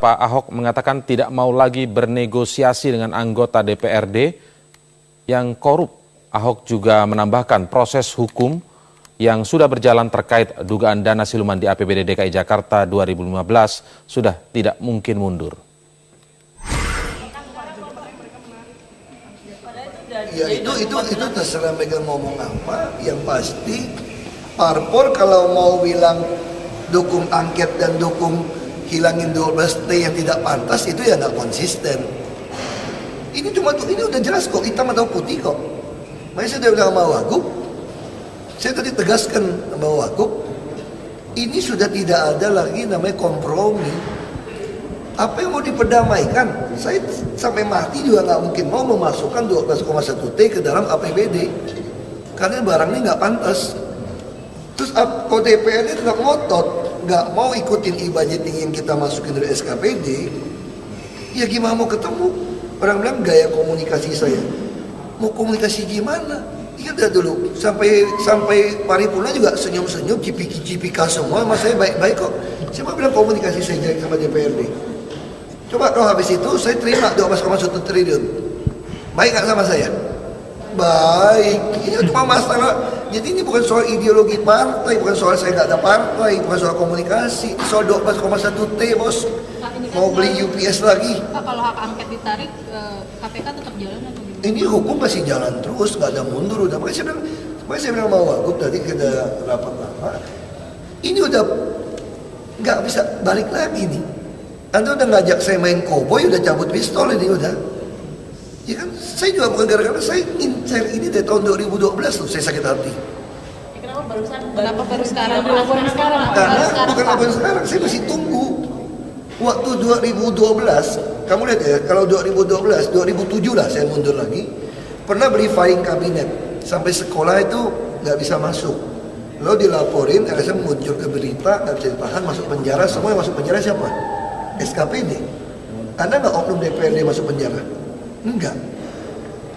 Pak Ahok mengatakan tidak mau lagi bernegosiasi dengan anggota DPRD yang korup. Ahok juga menambahkan proses hukum yang sudah berjalan terkait dugaan dana siluman di APBD DKI Jakarta 2015 sudah tidak mungkin mundur. Ya itu terserah mereka ngomong apa. Yang pasti parpol kalau mau bilang dukung angket dan dukung hilangin 12T yang tidak pantas, itu ya nggak konsisten. Ini udah jelas kok, hitam atau putih kok. Makanya saya udah bilang sama Wagub, saya tadi tegaskan sama Wagub, ini sudah tidak ada lagi namanya kompromi. Apa yang mau diperdamaikan? Saya sampai mati juga nggak mungkin mau memasukkan 12,1 T ke dalam APBD, karena barangnya nggak pantas. Terus kok DPR tetap ngotot nggak mau ikutin e-budgeting yang kita masukin dari SKPD, ya gimana mau ketemu? Orang bilang gaya komunikasi saya, mau komunikasi gimana? Iya dulu sampai paripurna juga senyum-senyum, cipika semua, mas saya baik-baik kok. Siapa bilang komunikasi saya jelek sama DPRD? Coba kalau habis itu saya terima 12,1 triliun, baik nggak sama saya? Baik, ini cuma masalah. Jadi ini bukan soal ideologi partai, bukan soal saya nggak ada partai, bukan soal komunikasi, soal 12,1 T bos. Mau beli UPS lagi. Pak, kalau hak angket ditarik, KPK tetap jalan atau gimana? Ini hukum masih jalan terus, nggak ada mundur. Udah makanya saya bilang sama Wagub tadi kita rapat lama, ini udah nggak bisa balik lagi nih. Anda udah ngajak saya main koboi, udah cabut pistol ini udah. Ya kan, saya juga bukan gara-gara saya incer ini dari tahun 2012 tuh, saya sakit hati. Kenapa baru sekarang? Laporan sekarang? Karena bukan laporan sekarang, saya masih tunggu. Waktu 2012, kamu lihat ya, kalau 2012, 2007 lah saya mundur lagi, pernah beli filing kabinet, sampai sekolah itu nggak bisa masuk. Lalu dilaporin, LSM muncul ke berita, nggak bisa ditahan, masuk penjara, semua yang masuk penjara siapa? SKPD. Anda nggak oknum DPRD masuk penjara? Enggak.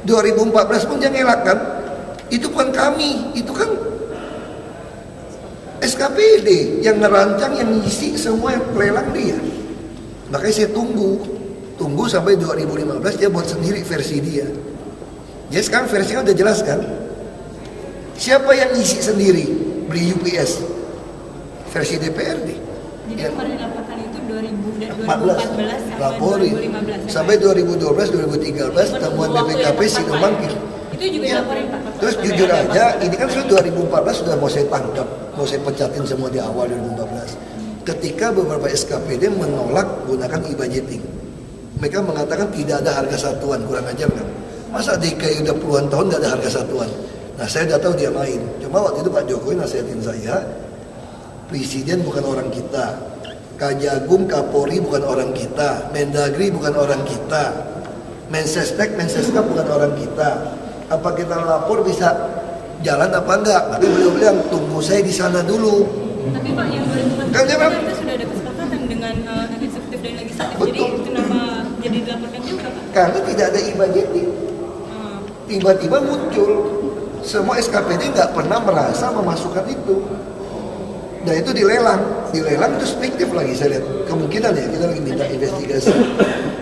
2014 pun jangan elakkan. Itu bukan kami, itu kan SKPD yang ngerancang, yang ngisi semua, yang lelang dia. Makanya saya tunggu sampai 2015 dia buat sendiri versi dia. Jadi sekarang versinya udah jelas kan? Siapa yang ngisi sendiri beli UPS? Versi DPRD. Jadi kemarin dilaporkan itu 2014 laporin 2015 sampai 2012 2013 temuan BPKP Sinuman. Itu juga dilaporin Pak. Terus jujur aja, ini kan sudah 2014 sudah mau saya tangkap, mau saya pecatin semua di awal 2014. Ketika beberapa SKPD menolak gunakan e-budgeting, mereka mengatakan tidak ada harga satuan, kurang ajar kan? Masa DKI udah puluhan tahun nggak ada harga satuan? Nah saya udah tahu dia main. Cuma waktu itu Pak Jokowi nasihatin saya, Presiden bukan orang kita, Kajagung, Kapolri bukan orang kita, Mendagri bukan orang kita, Mensesnek, Menseskap bukan orang kita. Apa kita lapor bisa jalan apa enggak? Tapi beliau bilang tunggu saya di sana dulu. Tapi Pak, yang 2014 kan itu sudah ada kesepakatan dengan eksekutif dan legislatif. Betul. Jadi kenapa jadi dilaporkan juga Pak? Karena tidak ada e-budgeting. Tiba-tiba muncul. Semua SKPD nggak pernah merasa memasukkan itu. Dan itu dilelang itu fiktif lagi saya lihat. Kemungkinan ya, kita lagi minta investigasi.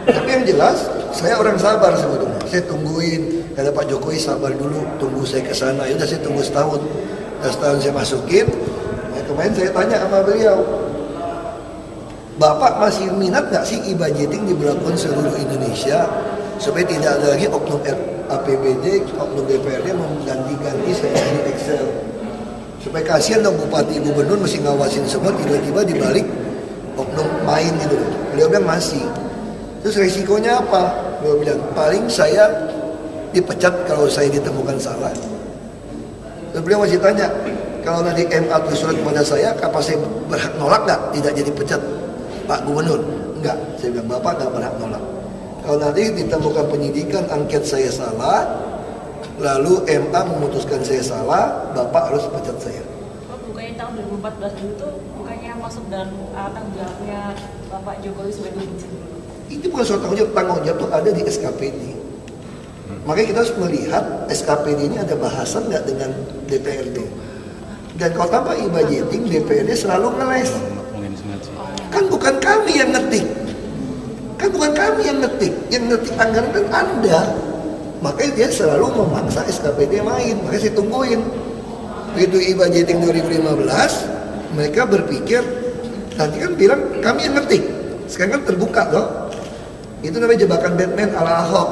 Tapi yang jelas, saya orang sabar sebetulnya. Saya tungguin, kata Pak Jokowi sabar dulu, tunggu saya ke sana. Ya udah saya tunggu setahun. Setahun saya masukin. Nah, kemarin saya tanya sama beliau, Bapak masih minat nggak sih e-budgeting diberlakukan seluruh Indonesia supaya tidak ada lagi oknum APBD, oknum DPRD mengganti-ganti seperti Excel. Supaya kasihan dong bupati gubernur mesti ngawasin semua, tiba-tiba dibalik oknum main gitu. Beliau bilang masih. Terus resikonya apa? Beliau bilang paling saya dipecat kalau saya ditemukan salah. Dan beliau masih tanya, kalau nanti MA tulis surat kepada saya, apa saya berhak nolak nggak tidak jadi pecat Pak Gubernur? Enggak, saya bilang Bapak nggak berhak nolak. Kalau nanti ditemukan penyidikan angket saya salah, lalu MA memutuskan saya salah, Bapak harus pecat saya. Bukannya tahun 2014 dulu tuh bukannya masuk dalam tanggung jawabnya Bapak Jokowi sebagai gubernur? Itu bukan soal tanggung jawab tuh ada di SKPD. Makanya kita harus melihat SKPD ini ada bahasan nggak dengan DPRD. Dan kalau tanpa e-budgeting, DPRD selalu ngeles. Kan bukan kami yang ngetik, ngerti anggaran kan Anda. Makanya dia selalu memaksa SKPD main. Makanya saya tungguin. Begitu e-budgeting 2015, mereka berpikir, nanti kan bilang kami yang ngetik. Sekarang kan terbuka loh. Itu namanya jebakan Batman ala Ahok.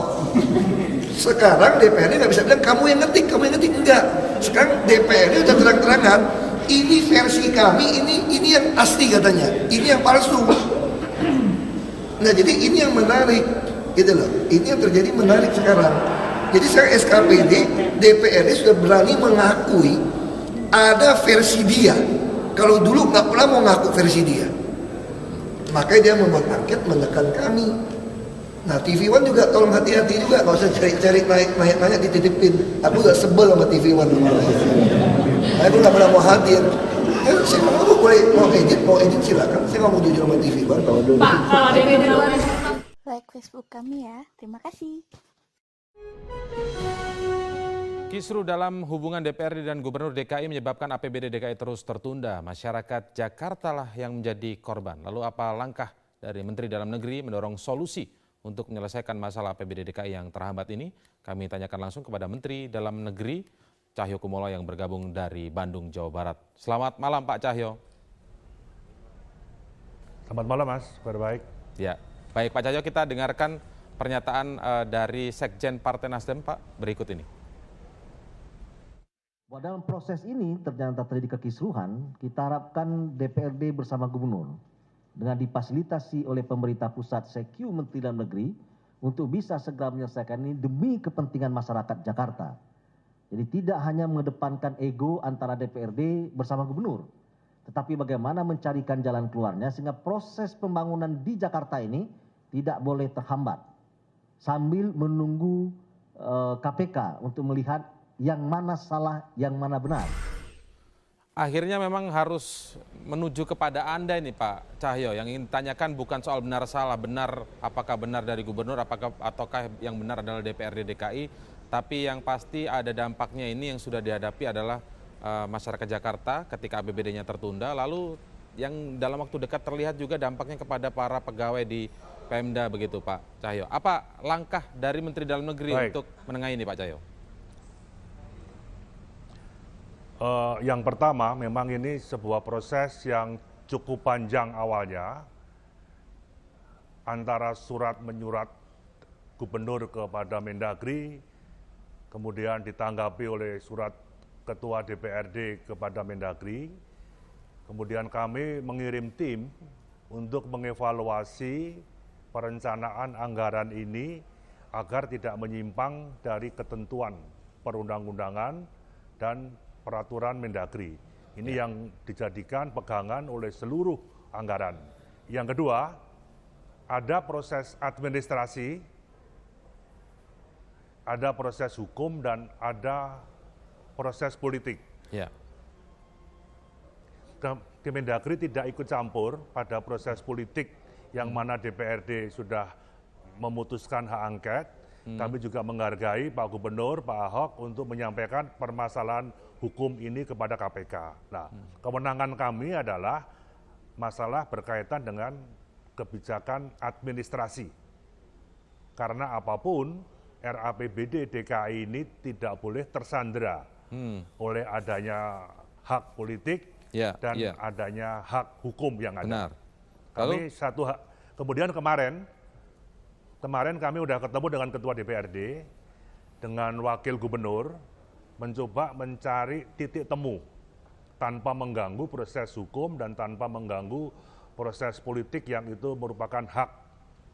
Sekarang DPRD nggak bisa bilang kamu yang ngetik, enggak. Sekarang DPRD udah terang-terangan, ini versi kami, ini yang asli katanya, ini yang palsu. Nah jadi ini yang menarik, gitu loh. Ini yang terjadi menarik sekarang. Jadi sekarang SKPD, DPRD sudah berani mengakui ada versi dia. Kalau dulu nggak pernah mau ngaku versi dia. Makanya dia membuat angket menekan kami. Nah TV One juga tolong hati-hati juga, nggak usah cari-cari nanya dititipin. Aku udah sebel sama TV One. Aku nggak pernah mau hadir. Saya mau edit silakan. Saya nggak mau jujur sama TV One. Pak, kalau ada yang Like Facebook kami ya. Terima kasih. Kisru dalam hubungan DPRD dan Gubernur DKI menyebabkan APBD DKI terus tertunda. Masyarakat Jakarta lah yang menjadi korban. Lalu apa langkah dari Menteri Dalam Negeri mendorong solusi untuk menyelesaikan masalah APBD DKI yang terhambat ini? Kami tanyakan langsung kepada Menteri Dalam Negeri Cahyokumolo yang bergabung dari Bandung, Jawa Barat. Selamat malam Pak Cahyo. Selamat malam Mas, kabar baik. Ya, baik Pak Cahyo, kita dengarkan pernyataan dari Sekjen Partai Nasdem Pak berikut ini. Bahwa dalam proses ini ternyata terjadi kekisruhan, kita harapkan DPRD bersama Gubernur dengan difasilitasi oleh pemerintah pusat CQ Menteri Dalam Negeri untuk bisa segera menyelesaikan ini demi kepentingan masyarakat Jakarta. Jadi tidak hanya mengedepankan ego antara DPRD bersama Gubernur, tetapi bagaimana mencarikan jalan keluarnya sehingga proses pembangunan di Jakarta ini tidak boleh terhambat sambil menunggu KPK untuk melihat yang mana salah, yang mana benar. Akhirnya memang harus menuju kepada Anda ini Pak Cahyo. Yang ingin ditanyakan bukan soal benar salah, benar apakah benar dari Gubernur, ataukah yang benar adalah DPRD DKI. Tapi yang pasti ada dampaknya ini yang sudah dihadapi adalah masyarakat Jakarta ketika APBD-nya tertunda. Lalu yang dalam waktu dekat terlihat juga dampaknya kepada para pegawai di Pemda begitu Pak Cahyo. Apa langkah dari Menteri Dalam Negeri untuk menengahi ini Pak Cahyo? Yang pertama, memang ini sebuah proses yang cukup panjang awalnya antara surat menyurat Gubernur kepada Mendagri, kemudian ditanggapi oleh surat Ketua DPRD kepada Mendagri, kemudian kami mengirim tim untuk mengevaluasi perencanaan anggaran ini agar tidak menyimpang dari ketentuan perundang-undangan dan peraturan Mendagri. Ini yang dijadikan pegangan oleh seluruh anggaran. Yang kedua, ada proses administrasi, ada proses hukum, dan ada proses politik. Ya. Kemendagri tidak ikut campur pada proses politik yang mana DPRD sudah memutuskan hak angket. Kami juga menghargai Pak Gubernur, Pak Ahok untuk menyampaikan permasalahan hukum ini kepada KPK. Nah, kewenangan kami adalah masalah berkaitan dengan kebijakan administrasi. Karena apapun, RAPBD DKI ini tidak boleh tersandera oleh adanya hak politik dan adanya hak hukum yang ada. Benar. Kami kemudian kemarin kami sudah ketemu dengan Ketua DPRD, dengan Wakil Gubernur, mencoba mencari titik temu tanpa mengganggu proses hukum dan tanpa mengganggu proses politik yang itu merupakan hak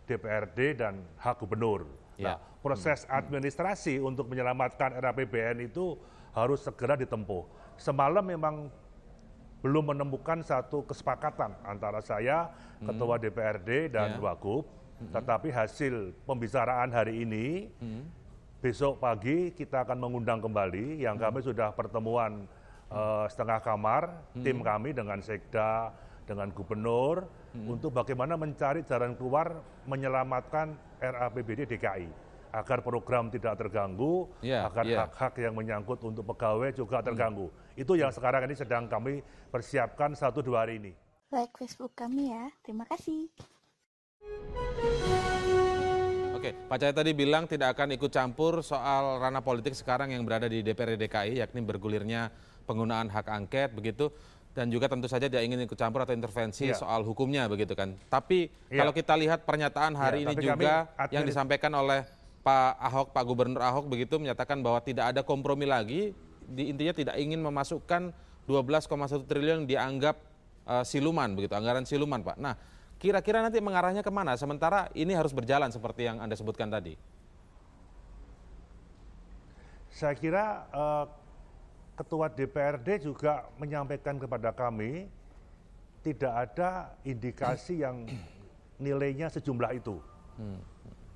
DPRD dan hak Gubernur. Nah, proses administrasi untuk menyelamatkan RAPBN itu harus segera ditempuh. Semalam memang belum menemukan satu kesepakatan antara saya, Ketua DPRD dan Wagub, tetapi hasil pembicaraan hari ini, besok pagi kita akan mengundang kembali, yang kami sudah pertemuan setengah kamar, tim kami dengan Sekda, dengan Gubernur, untuk bagaimana mencari jalan keluar menyelamatkan RAPBD DKI, agar program tidak terganggu, agar hak-hak yang menyangkut untuk pegawai juga terganggu. Itu yang sekarang ini sedang kami persiapkan 1-2 hari ini. Like Facebook kami ya. Terima kasih. Oke, Oke, Pak Cahyo tadi bilang tidak akan ikut campur soal ranah politik sekarang yang berada di DPRD DKI, yakni bergulirnya penggunaan hak angket begitu, dan juga tentu saja tidak ingin ikut campur atau intervensi soal hukumnya begitu kan. Tapi kalau kita lihat pernyataan hari ini juga yang disampaikan oleh Pak Ahok, Pak Gubernur Ahok begitu menyatakan bahwa tidak ada kompromi lagi, intinya tidak ingin memasukkan 12,1 triliun yang dianggap siluman begitu, anggaran siluman Pak. Nah, kira-kira nanti mengarahnya kemana? Sementara ini harus berjalan seperti yang Anda sebutkan tadi. Saya kira Ketua DPRD juga menyampaikan kepada kami tidak ada indikasi yang nilainya sejumlah itu.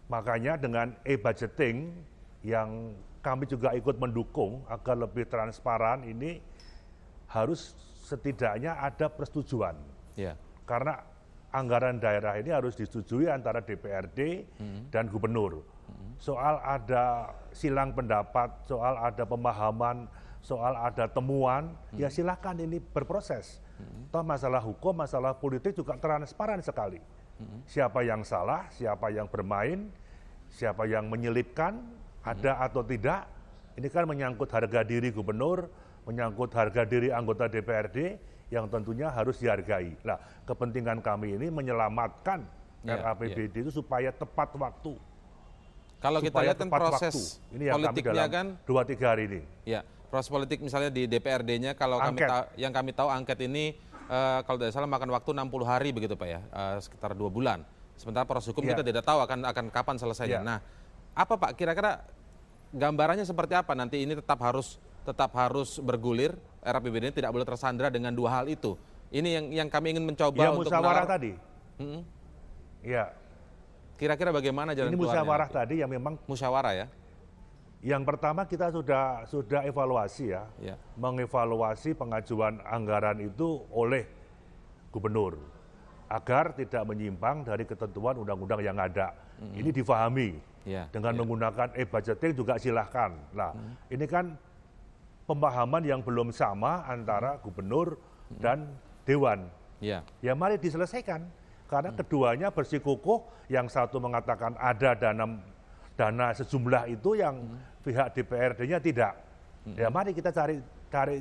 Makanya dengan e-budgeting yang kami juga ikut mendukung agar lebih transparan ini harus setidaknya ada persetujuan. Ya. Karena anggaran daerah ini harus disetujui antara DPRD dan gubernur. Soal ada silang pendapat, soal ada pemahaman, soal ada temuan, ya silakan ini berproses. Toh masalah hukum, masalah politik juga transparan sekali. Siapa yang salah, siapa yang bermain, siapa yang menyelipkan, ada atau tidak, ini kan menyangkut harga diri gubernur, menyangkut harga diri anggota DPRD, yang tentunya harus dihargai. Nah, kepentingan kami ini menyelamatkan RAPBD itu supaya tepat waktu. Kalau kita lihat kan proses ini yang politiknya kami kan 2-3 hari ini. Ya, proses politik misalnya di DPRD-nya kalau yang kami tahu angket ini kalau tidak salah makan waktu 60 hari begitu Pak ya, sekitar 2 bulan. Sementara proses hukum kita tidak tahu akan kapan selesainya. Nah, apa Pak kira-kira gambarannya seperti apa nanti ini tetap harus bergulir, RAPBD ini tidak boleh tersandra dengan dua hal itu. Ini yang kami ingin mencoba untuk musyawarah tadi. Ya. Kira-kira bagaimana jalan keluarnya? Ini musyawarah tadi yang memang musyawarah ya. Yang pertama kita sudah evaluasi ya. Mengevaluasi pengajuan anggaran itu oleh gubernur agar tidak menyimpang dari ketentuan undang-undang yang ada. Ini difahami. Dengan menggunakan e-budgeting juga silahkan. Nah, ini kan pemahaman yang belum sama antara gubernur dan dewan. Ya mari diselesaikan karena keduanya bersikukuh, yang satu mengatakan ada dana sejumlah itu, yang pihak DPRD-nya tidak. Ya mari kita cari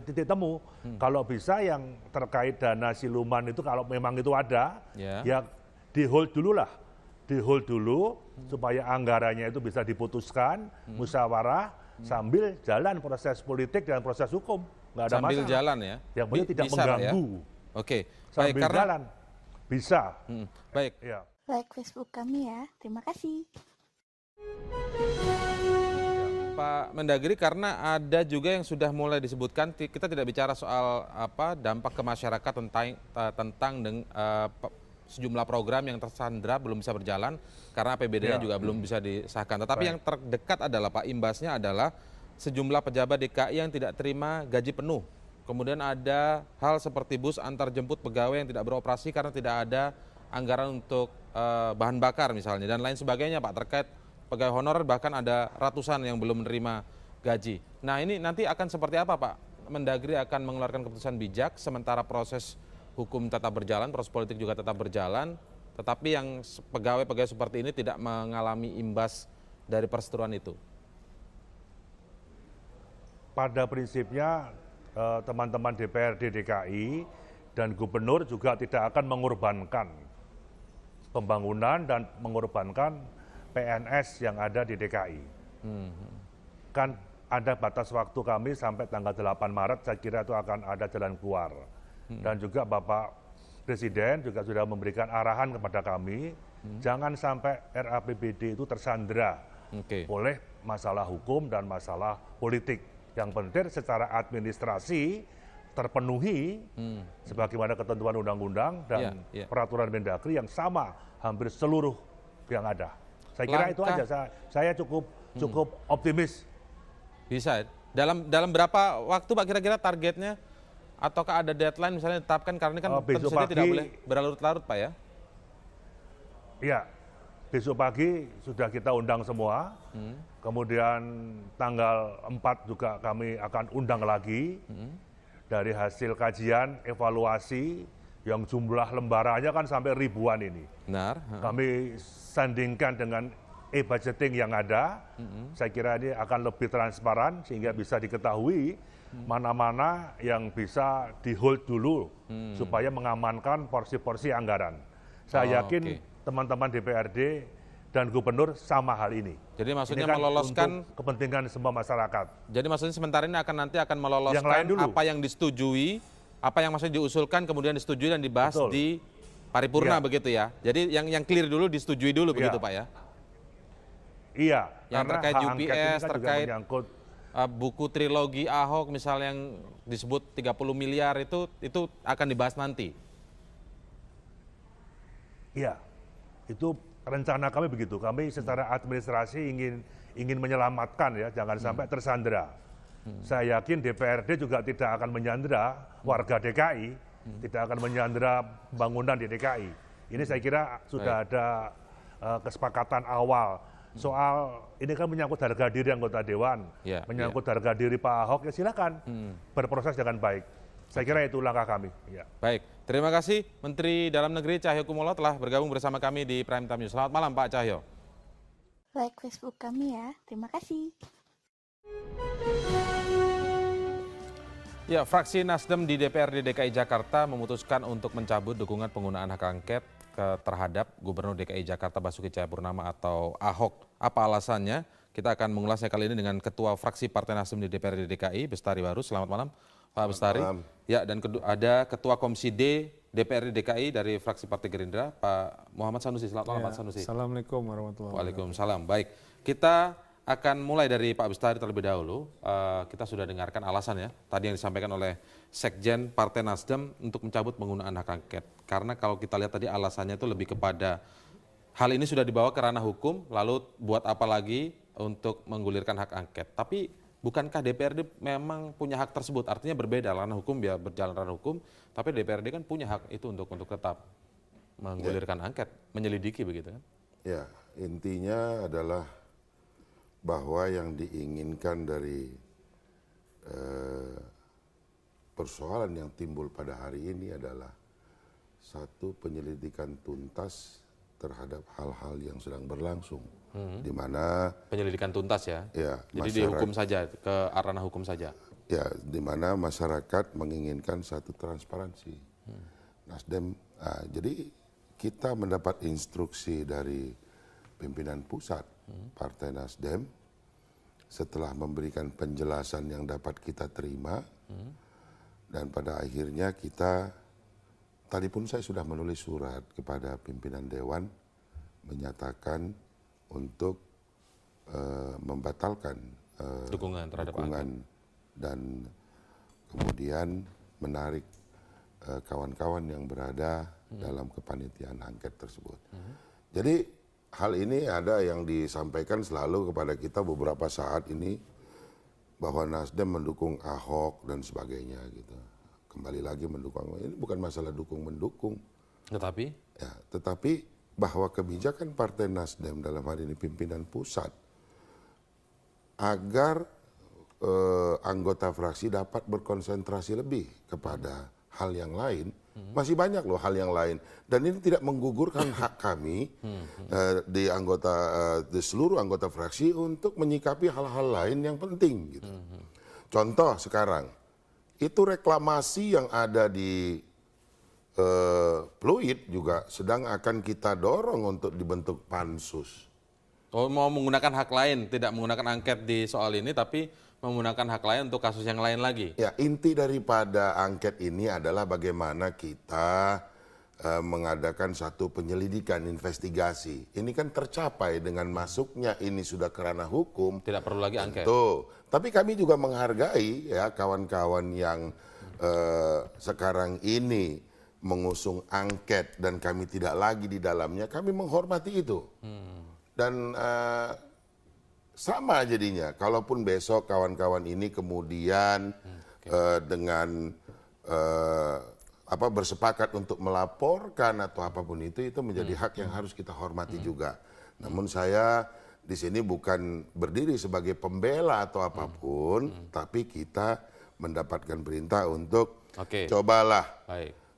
titik temu. Kalau bisa yang terkait dana siluman itu kalau memang itu ada, ya di-hold dulu lah. Di-hold dulu supaya anggarannya itu bisa diputuskan, musyawarah, sambil jalan proses politik dan proses hukum. Nggak ada sambil masalah. Jalan ya? Yang penting tidak mengganggu. Ya? Oke. Sambil jalan. Bisa. Baik. Ya. Like Facebook kami ya. Terima kasih. Pak Mendagri, karena ada juga yang sudah mulai disebutkan, kita tidak bicara soal dampak ke masyarakat tentang sejumlah program yang tersandra belum bisa berjalan karena APBD-nya juga belum bisa disahkan. Tetapi yang terdekat adalah Pak, imbasnya adalah sejumlah pejabat DKI yang tidak terima gaji penuh. Kemudian ada hal seperti bus antar jemput pegawai yang tidak beroperasi karena tidak ada anggaran untuk bahan bakar misalnya dan lain sebagainya Pak, terkait pegawai honorer bahkan ada ratusan yang belum menerima gaji. Nah ini nanti akan seperti apa Pak? Mendagri akan mengeluarkan keputusan bijak sementara proses hukum tetap berjalan, proses politik juga tetap berjalan, tetapi yang pegawai-pegawai seperti ini tidak mengalami imbas dari perseteruan itu. Pada prinsipnya teman-teman DPRD DKI dan gubernur juga tidak akan mengorbankan pembangunan dan mengorbankan PNS yang ada di DKI. Kan ada batas waktu kami sampai tanggal 8 Maret, saya kira itu akan ada jalan keluar. Dan juga Bapak Presiden juga sudah memberikan arahan kepada kami, jangan sampai RAPBD itu tersandra oleh masalah hukum dan masalah politik. Yang penting secara administrasi terpenuhi sebagaimana ketentuan undang-undang dan peraturan Mendagri yang sama hampir seluruh yang ada. Saya kira itu aja. Saya cukup optimis. Bisa. Dalam berapa waktu Pak kira-kira targetnya? Ataukah ada deadline misalnya ditetapkan karena ini kan tentu saja tidak boleh berlarut-larut Pak ya? Iya. Besok pagi sudah kita undang semua. Kemudian tanggal 4 juga kami akan undang lagi. Dari hasil kajian, evaluasi yang jumlah lembarannya kan sampai ribuan ini. Benar. Kami sandingkan dengan e-budgeting yang ada, saya kira ini akan lebih transparan sehingga bisa diketahui mana-mana yang bisa di-hold dulu supaya mengamankan porsi-porsi anggaran. Saya yakin teman-teman DPRD dan gubernur sama hal ini. Jadi maksudnya ini kan meloloskan untuk kepentingan semua masyarakat. Jadi maksudnya sementara ini nanti akan meloloskan Yang lain dulu. apa yang disetujui, apa yang maksudnya diusulkan kemudian disetujui dan dibahas Betul. di paripurna Iya. begitu ya. Jadi yang clear dulu disetujui dulu begitu Iya. Pak ya. Iya, Yang karena terkait hak angket ini UPS, kan juga terkait menyangkut buku trilogi Ahok misalnya yang disebut 30 miliar itu akan dibahas nanti. iya. Itu rencana kami begitu. Kami secara administrasi ingin menyelamatkan ya, jangan sampai tersandera. Saya yakin DPRD juga tidak akan menyandera warga DKI, tidak akan menyandera bangunan di DKI. Ini saya kira sudah ada kesepakatan awal. Soal ini kan menyangkut harga diri anggota dewan, Ya, menyangkut harga diri Pak Ahok, ya silakan berproses dengan baik. Saya kira itu langkah kami. Ya. Baik, terima kasih Menteri Dalam Negeri Cahyokumolo telah bergabung bersama kami di Prime Time News. Selamat malam Pak Cahyo. Like Facebook kami ya. Terima kasih. Ya, fraksi Nasdem di DPRD DKI Jakarta memutuskan untuk mencabut dukungan penggunaan hak angket terhadap Gubernur DKI Jakarta Basuki Cahayapurnama atau Ahok. Apa alasannya? Kita akan mengulasnya kali ini dengan Ketua Fraksi Partai Nasdem di DPRD DKI, Bestari Barus. Selamat malam, Pak Bestari. Ya, dan ada Ketua Komisi D DPRD DKI dari fraksi Partai Gerindra, Pak Muhammad Sanusi. Selamat malam, Pak Sanusi. Assalamualaikum warahmatullahi wabarakatuh. Waalaikumsalam. Baik, kita akan mulai dari Pak Bestari terlebih dahulu. Kita sudah dengarkan alasan ya, tadi yang disampaikan oleh Sekjen Partai Nasdem untuk mencabut penggunaan hak angket. Karena kalau kita lihat tadi alasannya itu lebih kepada hal ini sudah dibawa ke ranah hukum, lalu buat apa lagi untuk menggulirkan hak angket. Tapi bukankah DPRD memang punya hak tersebut? Artinya berbeda, ranah hukum biar berjalan ranah hukum, tapi DPRD kan punya hak itu untuk tetap menggulirkan angket, menyelidiki begitu kan? Ya, intinya adalah bahwa yang diinginkan dari persoalan yang timbul pada hari ini adalah satu, penyelidikan tuntas terhadap hal-hal yang sedang berlangsung, di mana Penyelidikan tuntas ya? ya Jadi dihukum saja, ke ranah hukum saja? ya di mana masyarakat menginginkan satu transparansi. Nasdem, jadi kita mendapat instruksi dari pimpinan pusat Partai Nasdem setelah memberikan penjelasan yang dapat kita terima, dan pada akhirnya kita, tadi pun saya sudah menulis surat kepada pimpinan Dewan menyatakan untuk membatalkan Dukungan terhadap dukungan dan kemudian menarik kawan-kawan yang berada dalam kepanitiaan angket tersebut. Jadi hal ini ada yang disampaikan selalu kepada kita beberapa saat ini bahwa Nasdem mendukung Ahok dan sebagainya gitu. Kembali lagi mendukung, ini bukan masalah dukung-mendukung. Tetapi? Ya, tetapi bahwa kebijakan Partai Nasdem dalam hal ini pimpinan pusat agar anggota fraksi dapat berkonsentrasi lebih kepada hal yang lain. Masih banyak loh hal yang lain, dan ini tidak menggugurkan hak kami di seluruh anggota fraksi untuk menyikapi hal-hal lain yang penting gitu. Contoh sekarang itu reklamasi yang ada di Pluit juga sedang akan kita dorong untuk dibentuk pansus. Oh, mau menggunakan hak lain, tidak menggunakan angket di soal ini, tapi menggunakan hak lain untuk kasus yang lain lagi. Ya, inti daripada angket ini adalah bagaimana kita mengadakan satu penyelidikan, investigasi. Ini kan tercapai dengan masuknya ini sudah ke ranah hukum. Tidak perlu lagi angket. Tuh. Tapi kami juga menghargai ya kawan-kawan yang sekarang ini mengusung angket dan kami tidak lagi di dalamnya. Kami menghormati itu. Dan sama jadinya, kalaupun besok kawan-kawan ini kemudian dengan bersepakat untuk melaporkan atau apapun itu menjadi hak yang harus kita hormati juga. Namun saya di sini bukan berdiri sebagai pembela atau apapun, tapi kita mendapatkan perintah untuk cobalah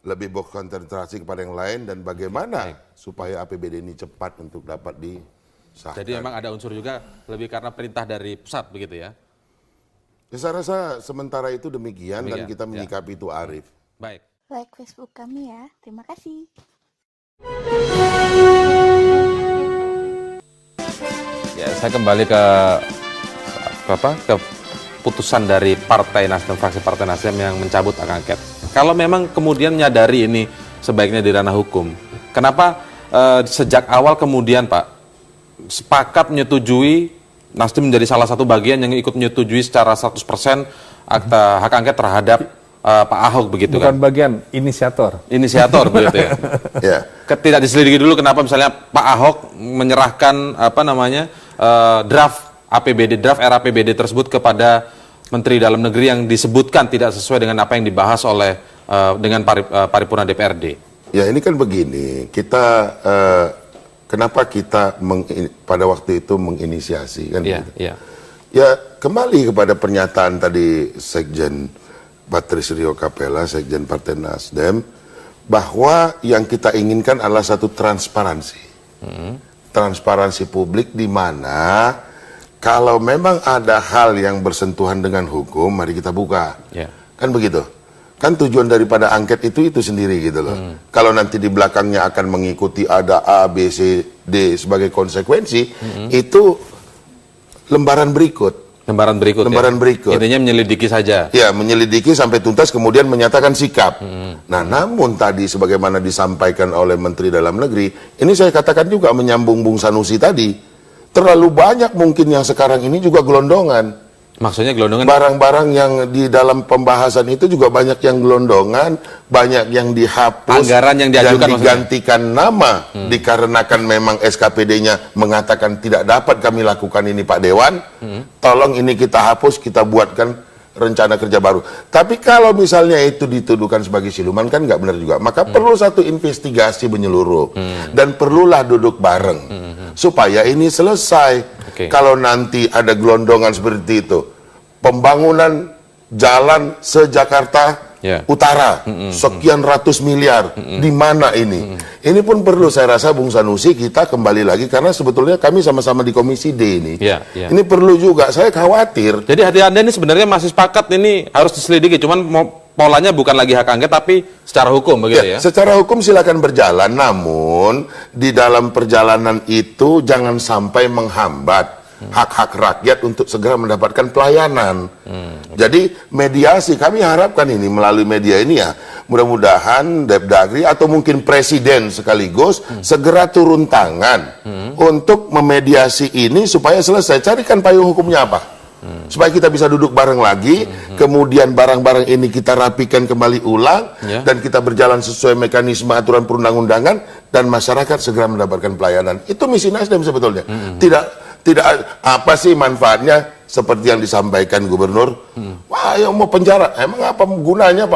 lebih berkonsentrasi kepada yang lain dan bagaimana supaya APBD ini cepat untuk dapat sahkan. Jadi memang ada unsur juga lebih karena perintah dari pusat begitu ya? Ya, saya rasa sementara itu demikian dan kita ya. menyikapi itu arif. Baik. Like Facebook kami ya. Terima kasih. Ya, saya kembali ke putusan dari Partai Nasdem, fraksi Partai Nasdem yang mencabut hak angket. Kalau memang kemudian menyadari ini sebaiknya di ranah hukum, kenapa sejak awal kemudian Pak sepakat menyetujui, Nasdem menjadi salah satu bagian yang ikut menyetujui secara 100% akta hak angket terhadap Pak Ahok begitu? Bukan bagian inisiator. Inisiator begitu ya. Ya. Tidak diselidiki dulu kenapa misalnya Pak Ahok menyerahkan draft APBD, draft RAPBD tersebut kepada Menteri Dalam Negeri yang disebutkan tidak sesuai dengan apa yang dibahas oleh dengan paripurna DPRD. Ya, ini kan begini, kita kenapa kita pada waktu itu menginisiasi kan? Iya. Ya, kembali kepada pernyataan tadi Sekjen Patris Rio Capella, Sekjen Partai Nasdem, bahwa yang kita inginkan adalah satu transparansi. Transparansi publik di mana kalau memang ada hal yang bersentuhan dengan hukum, mari kita buka. Kan begitu. Kan tujuan daripada angket itu sendiri gitu loh. Kalau nanti di belakangnya akan mengikuti ada A, B, C, D sebagai konsekuensi, itu lembaran berikut. Lembaran berikut. Intinya menyelidiki saja. Ya, menyelidiki sampai tuntas kemudian menyatakan sikap. Nah, namun tadi sebagaimana disampaikan oleh Menteri Dalam Negeri, ini saya katakan juga menyambung Bung Sanusi tadi. Terlalu banyak mungkin yang sekarang ini juga gelondongan. Maksudnya gelondongan? Barang-barang yang di dalam pembahasan itu juga banyak yang gelondongan, banyak yang dihapus, anggaran yang diajukan dan digantikan nama, dikarenakan memang SKPD-nya mengatakan tidak dapat kami lakukan ini Pak Dewan, tolong ini kita hapus, kita buatkan rencana kerja baru. Tapi kalau misalnya itu dituduhkan sebagai siluman kan nggak benar juga. Maka perlu satu investigasi menyeluruh dan perlulah duduk bareng supaya ini selesai. Kalau nanti ada gelondongan seperti itu, pembangunan jalan se-Jakarta Utara, sekian ratus miliar, di mana ini? Ini pun perlu saya rasa Bung Sanusi kita kembali lagi karena sebetulnya kami sama-sama di Komisi D ini. Ini perlu juga, saya khawatir. Jadi hati Anda ini sebenarnya masih sepakat ini harus diselidiki, cuman polanya bukan lagi hak angket tapi secara hukum begitu ya? Secara hukum silakan berjalan, namun di dalam perjalanan itu jangan sampai menghambat hak-hak rakyat untuk segera mendapatkan pelayanan. Jadi mediasi, kami harapkan ini melalui media ini ya, mudah-mudahan Depdagri atau mungkin Presiden sekaligus segera turun tangan untuk memediasi ini supaya selesai. Carikan payung hukumnya apa? Supaya kita bisa duduk bareng lagi, kemudian barang-barang ini kita rapikan kembali ulang, dan kita berjalan sesuai mekanisme aturan perundang-undangan, dan masyarakat segera mendapatkan pelayanan. Itu misi Nasdem sebetulnya. Tidak apa sih manfaatnya seperti yang disampaikan Gubernur, wah yang mau penjara, emang apa gunanya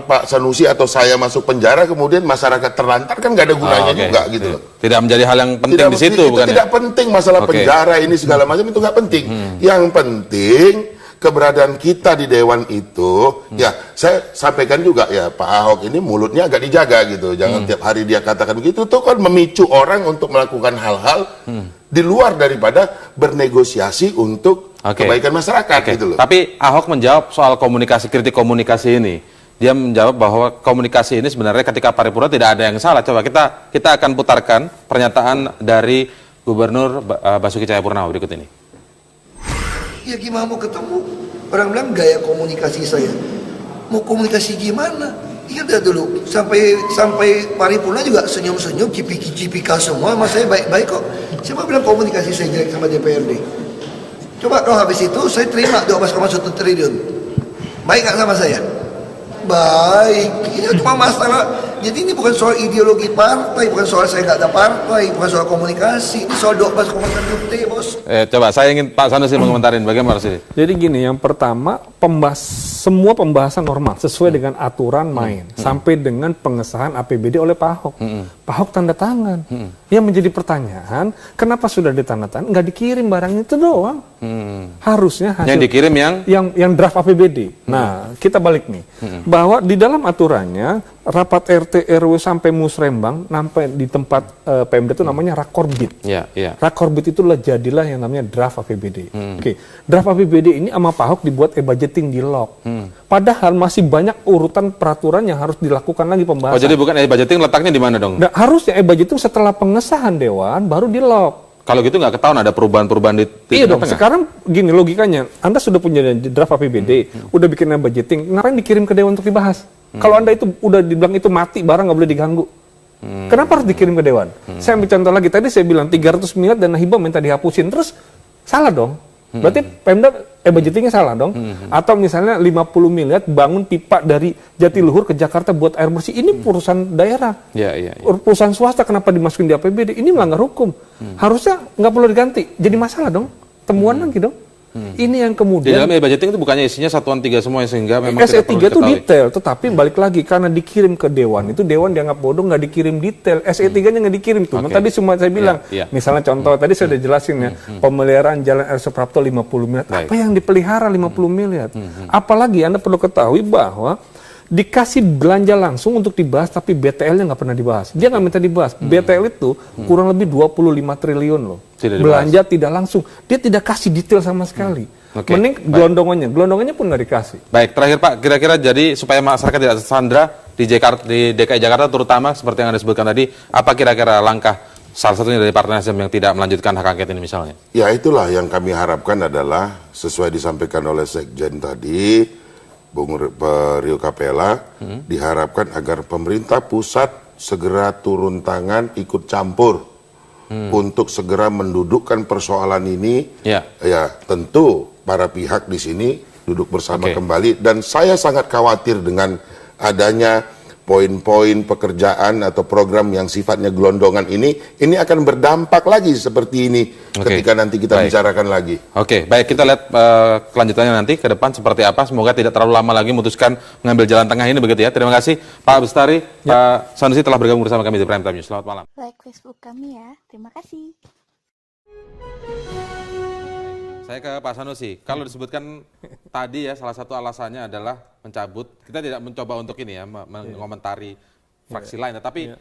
Pak Sanusi atau saya masuk penjara kemudian masyarakat terlantar, kan nggak ada gunanya juga gitu loh. Tidak menjadi hal yang penting di situ, bukan? Tidak penting masalah penjara ini segala macam, itu nggak penting. Yang penting keberadaan kita di Dewan itu, ya saya sampaikan juga ya Pak Ahok ini mulutnya agak dijaga gitu, jangan tiap hari dia katakan begitu, itu kan memicu orang untuk melakukan hal-hal di luar daripada bernegosiasi untuk kebaikan masyarakat gitu loh. Tapi Ahok menjawab soal komunikasi, kritik komunikasi ini. Dia menjawab bahwa komunikasi ini sebenarnya ketika paripurna tidak ada yang salah. Coba kita akan putarkan pernyataan dari Gubernur Basuki Cahayapurnama berikut ini. Ya gimana mau ketemu? Orang bilang gaya komunikasi saya. Mau komunikasi gimana? Iya udah dulu sampai paripurna juga senyum-senyum, cipika semua, mas saya baik-baik kok. Siapa bilang komunikasi saya jelek sama DPRD? Coba kalau habis itu saya terima 12,1 triliun. Baik nggak sama saya? Baik. Ini cuma masalah. Jadi ini bukan soal ideologi partai, bukan soal saya nggak ada partai, bukan soal komunikasi. Ini soal 12,1 T, bos. Coba saya ingin Pak Sanusi mengomentarin bagaimana sih? Jadi gini, yang pertama semua pembahasan normal sesuai dengan aturan main sampai dengan pengesahan APBD oleh Pak Ahok. Pak Ahok tanda tangan. Yang menjadi pertanyaan, kenapa sudah ditandatangan nggak dikirim barang itu doang? Harusnya hasil yang dikirim yang draft APBD. Nah, kita balik nih bahwa di dalam aturannya rapat RT RW sampai musrembang, sampai di tempat Pemda itu namanya rakorbit. Rakorbit itulah jadilah yang namanya draft APBD. Oke, draft APBD ini sama Pak Ahok dibuat e-budgeting di lock. Padahal masih banyak urutan peraturan yang harus dilakukan lagi pembahasan. Oh, jadi bukan e-budgeting, letaknya di mana dong? Nah, harusnya e-budgeting setelah pengesahan Dewan baru di lock. Kalau gitu nggak ketahuan ada perubahan-perubahan di Iya dong, tengah? sekarang gini logikanya, Anda sudah punya draft APBD, udah bikin budgeting, ngapain dikirim ke Dewan untuk dibahas? Kalau Anda itu udah dibilang itu mati, barang nggak boleh diganggu. Kenapa harus dikirim ke Dewan? Saya ambil contoh lagi, tadi saya bilang 300 miliar dana hibah minta dihapusin, terus salah dong. Berarti Pemda budgetingnya salah dong. Atau misalnya 50 miliar bangun pipa dari Jatiluhur ke Jakarta buat air bersih. Ini perusahaan daerah. Perusahaan swasta kenapa dimasukin di APBD? Ini melanggar hukum. Harusnya nggak perlu diganti. Jadi masalah dong. Temuan lagi dong. Ini yang kemudian... Di dalam e-budgeting itu bukannya isinya satuan 3 semua sehingga memang SE 3 itu detail, tetapi balik lagi karena dikirim ke Dewan, itu Dewan dianggap bodoh nggak dikirim detail, SE 3-nya nggak dikirim tuh. Tadi semua saya bilang, misalnya contoh, tadi saya udah jelasin ya, pemeliharaan Jalan R. Suprapto 50 miliar, apa yang dipelihara 50 miliar? Apalagi Anda perlu ketahui bahwa dikasih belanja langsung untuk dibahas, tapi BTL-nya nggak pernah dibahas. Dia nggak minta dibahas. BTL itu kurang lebih 25 triliun loh. Belanja tidak langsung. Dia tidak kasih detail sama sekali. Mending gelondongannya pun nggak dikasih. Baik, terakhir Pak, kira-kira jadi supaya masyarakat tidak tersandra di DKI Jakarta terutama seperti yang Anda sebutkan tadi, apa kira-kira langkah salah satunya dari Partai Nasdem yang tidak melanjutkan hak angket ini misalnya? Ya itulah yang kami harapkan adalah sesuai disampaikan oleh Sekjen tadi, Bung Rio Capella, diharapkan agar pemerintah pusat segera turun tangan ikut campur untuk segera mendudukkan persoalan ini. Ya tentu para pihak di sini duduk bersama kembali, dan saya sangat khawatir dengan adanya poin-poin pekerjaan atau program yang sifatnya gelondongan ini akan berdampak lagi seperti ini ketika nanti kita bicarakan lagi. Baik, kita lihat kelanjutannya nanti ke depan seperti apa. Semoga tidak terlalu lama lagi memutuskan mengambil jalan tengah ini begitu ya. Terima kasih Pak Bestari, Pak Sanusi telah bergabung bersama kami di Prime Time News. Selamat malam. Like Facebook kami ya. Terima kasih. Saya ke Pak Sanusi. Kalau disebutkan tadi ya salah satu alasannya adalah mencabut. Kita tidak mencoba untuk ini ya mengomentari fraksi lain. Tapi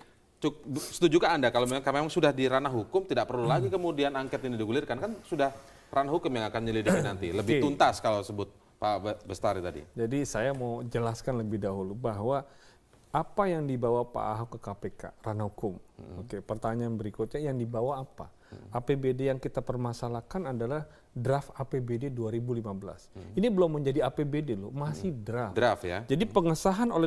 setujukah Anda kalau memang sudah di ranah hukum tidak perlu lagi kemudian angket ini digulirkan, kan sudah ranah hukum yang akan menyelidiki nanti. Lebih tuntas kalau sebut Pak Bestari tadi. Jadi saya mau jelaskan lebih dahulu bahwa apa yang dibawa Pak Ahok ke KPK, ranah hukum. Pertanyaan berikutnya yang dibawa apa? APBD yang kita permasalahkan adalah draft APBD 2015. Ini belum menjadi APBD loh, masih draft. Draft ya. Jadi pengesahan oleh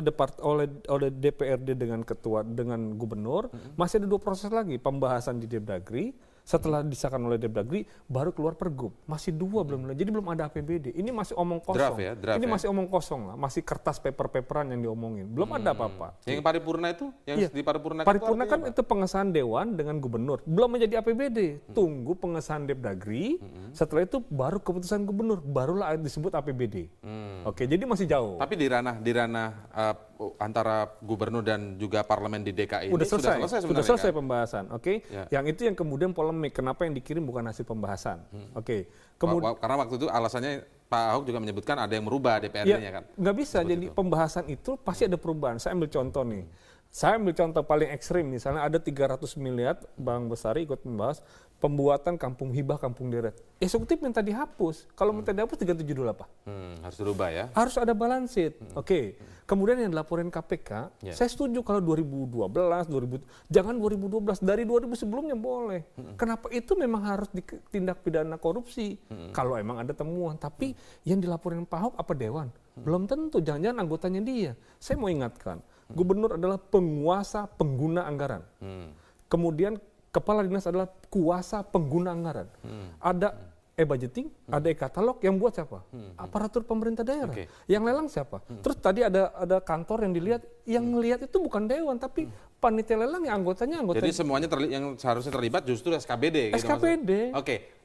DPRD dengan gubernur masih ada 2 proses lagi, pembahasan di Depdagri. Setelah disahkan oleh Depdagri baru keluar Pergub. Masih 2 belum. Jadi belum ada APBD. Ini masih omong kosong. Ini masih omong kosong lah, masih kertas paper-paperan yang diomongin. Belum ada apa-apa. Yang paripurna itu yang diparipurnakan. Paripurna kan itu pengesahan Dewan dengan gubernur. Belum menjadi APBD. Tunggu pengesahan Depdagri. Setelah itu baru keputusan gubernur, barulah disebut APBD. Jadi masih jauh. Tapi di ranah antara gubernur dan juga parlemen di DKI ini sudah selesai pembahasan. Yang itu yang kemudian polemik, kenapa yang dikirim bukan hasil pembahasan. Kemudian karena waktu itu alasannya Pak Ahok juga menyebutkan ada yang merubah DPRD-nya kan. Nggak bisa, jadi pembahasan itu pasti ada perubahan. Saya ambil contoh nih. Saya ambil contoh paling ekstrim, misalnya ada 300 miliar, Bang Bestari ikut membahas pembuatan kampung hibah, kampung deret. Eksekutif minta dihapus. Kalau minta dihapus 378 apa? Harus dirubah ya? Harus ada balance sheet. Kemudian yang dilaporin KPK, saya setuju kalau 2012, jangan 2012, dari 2000 sebelumnya boleh. Kenapa itu memang harus ditindak pidana korupsi? Kalau emang ada temuan, tapi yang dilaporin Pak Ahok apa Dewan? Belum tentu, jangan-jangan anggotanya dia. Saya mau ingatkan, gubernur adalah penguasa pengguna anggaran. Kemudian kepala dinas adalah kuasa pengguna anggaran. Ada e-budgeting, ada e-katalog, yang buat siapa? Aparatur pemerintah daerah. Yang lelang siapa? Terus tadi ada kantor yang dilihat, yang melihat itu bukan Dewan, tapi panitia lelang yang anggotanya. Jadi semuanya yang seharusnya terlibat justru SKPD. SKPD.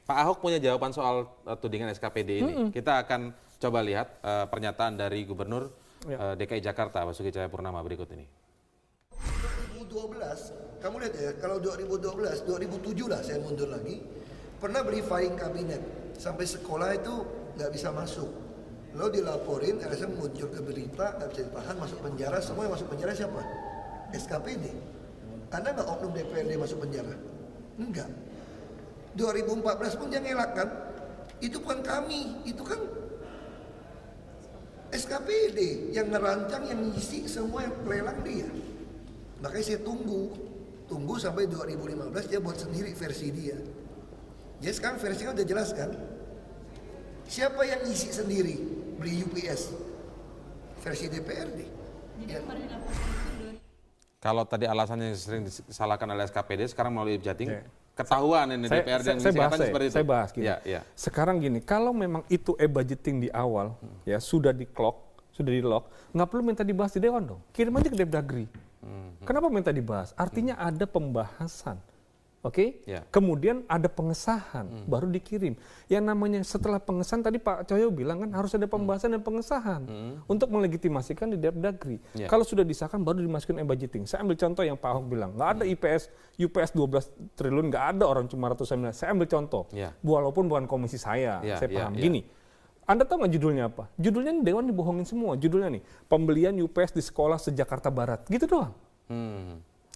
Pak Ahok punya jawaban soal tudingan SKPD ini. Kita akan coba lihat pernyataan dari Gubernur DKI Jakarta, Basuki Cahayapurnama berikut ini. 2012, kamu lihat ya, kalau 2012, 2007 lah saya mundur lagi, pernah briefing kabinet, sampai sekolah itu nggak bisa masuk. Lalu dilaporin, LSM muncul ke berita, nggak bisa ditahan, masuk penjara. Semua yang masuk penjara siapa? SKPD. Ada nggak oknum DPRD masuk penjara? Enggak. 2014 pun dia ngelak kan? Itu bukan kami, itu kan SKPD yang ngerancang, yang ngisi semua yang lelang dia. Makanya saya tunggu sampai 2015 dia buat sendiri versi dia. Jadi sekarang versinya udah jelas kan? Siapa yang ngisi sendiri beli UPS? Versi DPRD. Ya. Kalau tadi alasannya yang sering disalahkan oleh SKPD, sekarang melalui Jating, ketahuan ini DPRD yang saya bahas, seperti itu. saya bahas gini. Ya. Sekarang gini, kalau memang itu e-budgeting di awal, ya sudah sudah di-lock, nggak perlu minta dibahas di Dewan dong. Kirim aja ke Depdagri. Kenapa minta dibahas? Artinya ada pembahasan. Oke? Ya. Kemudian ada pengesahan, baru dikirim. Yang namanya setelah pengesahan, tadi Pak Cahyo bilang kan harus ada pembahasan dan pengesahan untuk melegitimasikan di Depdagri. Ya. Kalau sudah disahkan baru dimasukin e-budgeting. Saya ambil contoh yang Pak Ahok bilang, nggak ada UPS 12 triliun, nggak ada orang cuma ratusan miliar. Saya ambil contoh, Ya. walaupun bukan komisi saya paham. Ya. Gini, Anda tahu nggak judulnya apa? Judulnya ini Dewan dibohongin semua. Judulnya nih, pembelian UPS di sekolah se-Jakarta Barat. Gitu doang.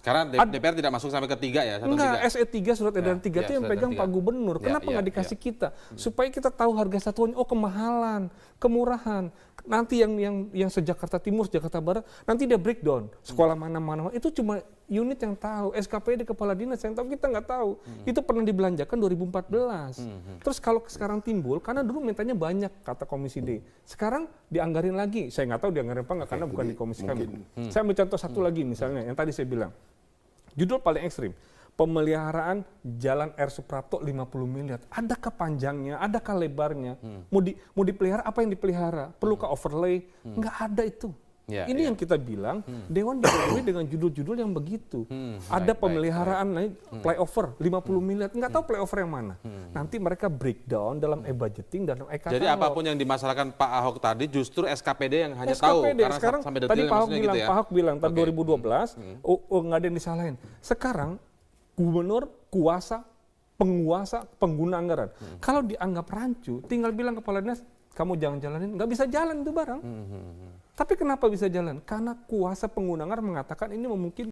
Karena DPR tidak masuk sampai ketiga ya? Enggak, SE3 surat edaran 3 itu yang surat pegang edaran Pak Gubernur. Ya, Kenapa nggak dikasih kita? Supaya kita tahu harga satuannya, oh kemahalan, kemurahan. Nanti yang se-Jakarta Timur, Jakarta Barat, nanti dia breakdown. Sekolah mana-mana, itu cuma unit yang tahu. SKPD Kepala Dinas yang tahu, kita nggak tahu. Itu pernah dibelanjakan 2014. Terus kalau sekarang timbul, karena dulu mintanya banyak, kata Komisi D. Sekarang dianggarin lagi. Saya nggak tahu dianggarin apa nggak, karena bukan di komisi kami. Saya ambil contoh satu lagi misalnya, yang tadi saya bilang. Judul paling ekstrim, pemeliharaan Jalan R. Suprapto 50 miliar. Adakah panjangnya, adakah lebarnya? Mau dipelihara, apa yang dipelihara? Perlukah overlay? Nggak ada itu. Ya, Ini yang kita bilang, Dewan dipenuhi dengan judul-judul yang begitu. Ada pemeliharaan flyover 50 miliar. Nggak tahu flyover yang mana. Nanti mereka breakdown dalam e-budgeting, dalam e-katalog. Jadi apapun yang dimasalahkan Pak Ahok tadi, justru SKPD yang hanya tahu. Karena Sekarang sampai tadi detailnya Pak Ahok maksudnya bilang, gitu ya? Pak Ahok bilang tahun 2012, nggak ada yang disalahin. Sekarang gubernur kuasa, penguasa, pengguna anggaran. Kalau dianggap rancu, tinggal bilang kepala dinas, kamu jangan jalanin, nggak bisa jalan itu barang. Tapi kenapa bisa jalan? Karena kuasa pengguna anggaran mengatakan ini memungkinkan.